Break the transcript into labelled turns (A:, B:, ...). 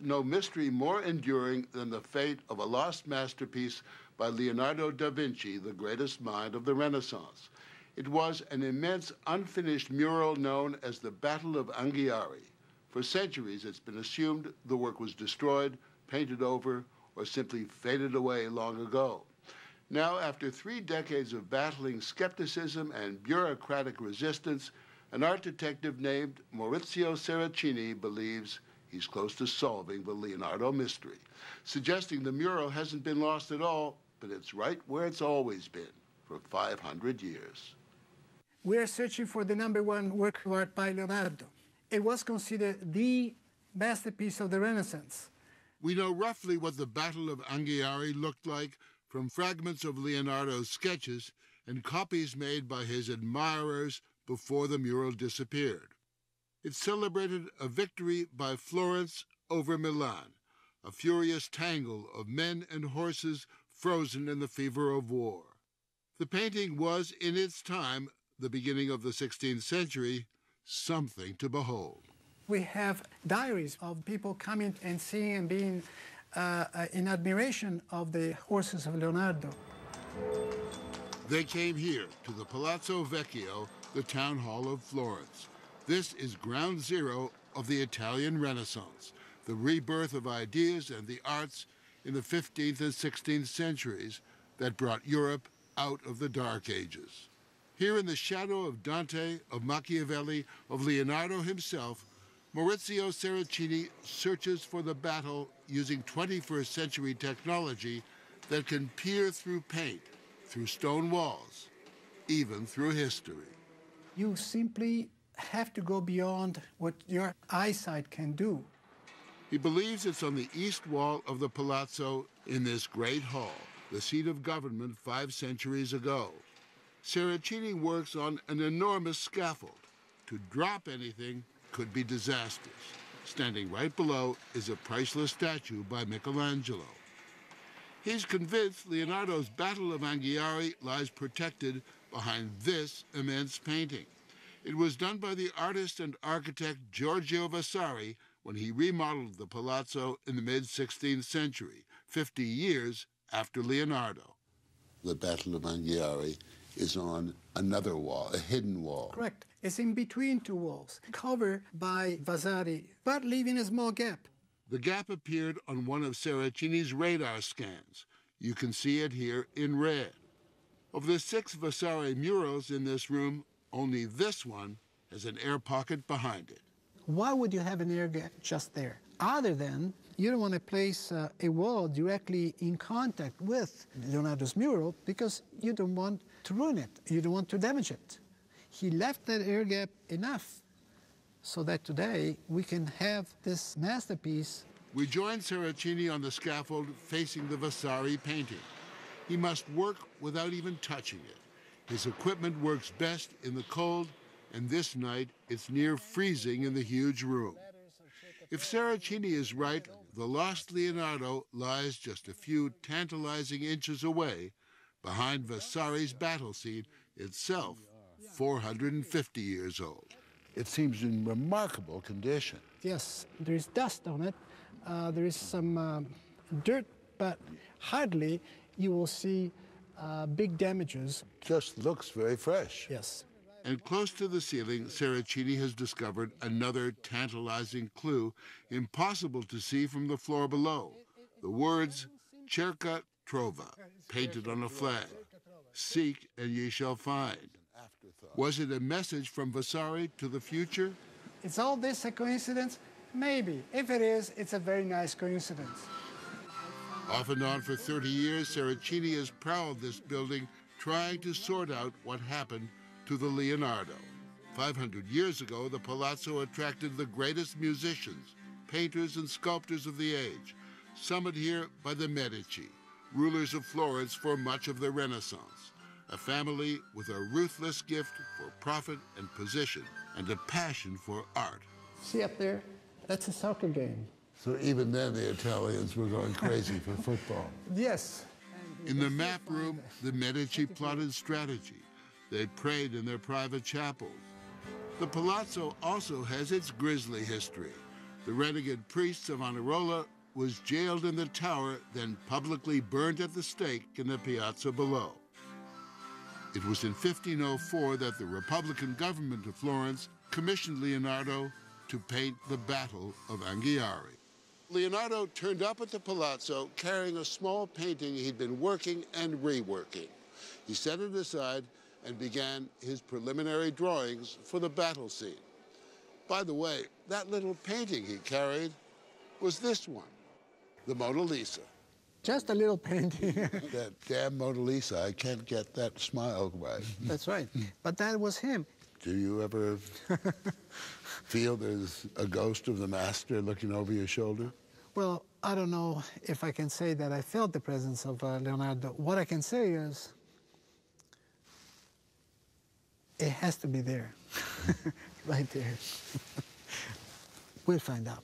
A: No mystery more enduring than the fate of a lost masterpiece by Leonardo da Vinci, the greatest mind of the Renaissance. It was an immense unfinished mural known as the Battle of Anghiari. For centuries, it's been assumed the work was destroyed, painted over, or simply faded away long ago. Now, after 3 decades of battling skepticism and bureaucratic resistance, an art detective named Maurizio Saracini believes he's close to solving the Leonardo mystery, suggesting the mural hasn't been lost at all, but it's right where it's always been for 500 years.
B: We're searching for the #1 work of art by Leonardo. It was considered the masterpiece of the Renaissance.
A: We know roughly what the Battle of Anghiari looked like from fragments of Leonardo's sketches and copies made by his admirers before the mural disappeared. It celebrated a victory by Florence over Milan, a furious tangle of men and horses frozen in the fever of war. The painting was, in its time, the beginning of the 16th century, something to behold.
B: We have diaries of people coming and seeing and being in admiration of the horses of Leonardo.
A: They came here to the Palazzo Vecchio, the town hall of Florence. This is ground zero of the Italian Renaissance, the rebirth of ideas and the arts in the 15th and 16th centuries that brought Europe out of the Dark Ages. Here in the shadow of Dante, of Machiavelli, of Leonardo himself, Maurizio Saracini searches for the battle using 21st century technology that can peer through paint, through stone walls, even through history.
B: You simply have to go beyond what your eyesight can do.
A: He believes it's on the east wall of the palazzo in this great hall, the seat of government 5 centuries ago. Saracini works on an enormous scaffold. To drop anything could be disastrous. Standing right below is a priceless statue by Michelangelo. He's convinced Leonardo's Battle of Anghiari lies protected behind this immense painting. It was done by the artist and architect Giorgio Vasari when he remodeled the palazzo in the mid-16th century, 50 years after Leonardo. The Battle of Anghiari is on another wall, a hidden wall.
B: Correct. It's in between 2 walls, covered by Vasari, but leaving a small gap.
A: The gap appeared on one of Saracini's radar scans. You can see it here in red. Of the 6 Vasari murals in this room, only this one has an air pocket behind it.
B: Why would you have an air gap just there? Other than you don't want to place a wall directly in contact with Leonardo's mural because you don't want to ruin it. You don't want to damage it. He left that air gap enough so that today we can have this masterpiece.
A: We join Saracini on the scaffold facing the Vasari painting. He must work without even touching it. His equipment works best in the cold, and this night it's near freezing in the huge room. If Saracini is right, the lost Leonardo lies just a few tantalizing inches away, behind Vasari's battle scene, itself 450 years old. It seems in remarkable condition.
B: Yes, there is dust on it. There is some dirt, but hardly you will see big damages.
A: Just looks very fresh.
B: Yes.
A: And close to the ceiling, Saracini has discovered another tantalizing clue, impossible to see from the floor below. The words, Cerca Trova, painted on a flag. Seek and ye shall find. Was it a message from Vasari to the future?
B: Is all this a coincidence? Maybe. If it is, it's a very nice coincidence.
A: Off and on for 30 years, Saracini has prowled this building, trying to sort out what happened to the Leonardo. 500 years ago, the Palazzo attracted the greatest musicians, painters, and sculptors of the age, summoned here by the Medici, rulers of Florence for much of the Renaissance, a family with a ruthless gift for profit and position, and a passion for art.
B: See up there? That's a soccer game.
A: So even then, the Italians were going crazy for football.
B: Yes.
A: In the map room, the Medici plotted strategy. They prayed in their private chapels. The Palazzo also has its grisly history. The renegade priest Savonarola was jailed in the tower, then publicly burned at the stake in the piazza below. It was in 1504 that the Republican government of Florence commissioned Leonardo to paint the Battle of Anghiari. Leonardo turned up at the Palazzo carrying a small painting he'd been working and reworking. He set it aside and began his preliminary drawings for the battle scene. By the way, that little painting he carried was this one, the Mona Lisa.
B: Just a little painting.
A: That damn Mona Lisa, I can't get that smile right.
B: That's right. But that was him.
A: Do you ever feel there's a ghost of the master looking over your shoulder?
B: Well, I don't know if I can say that I felt the presence of Leonardo. What I can say is, it has to be there, right there. We'll find out.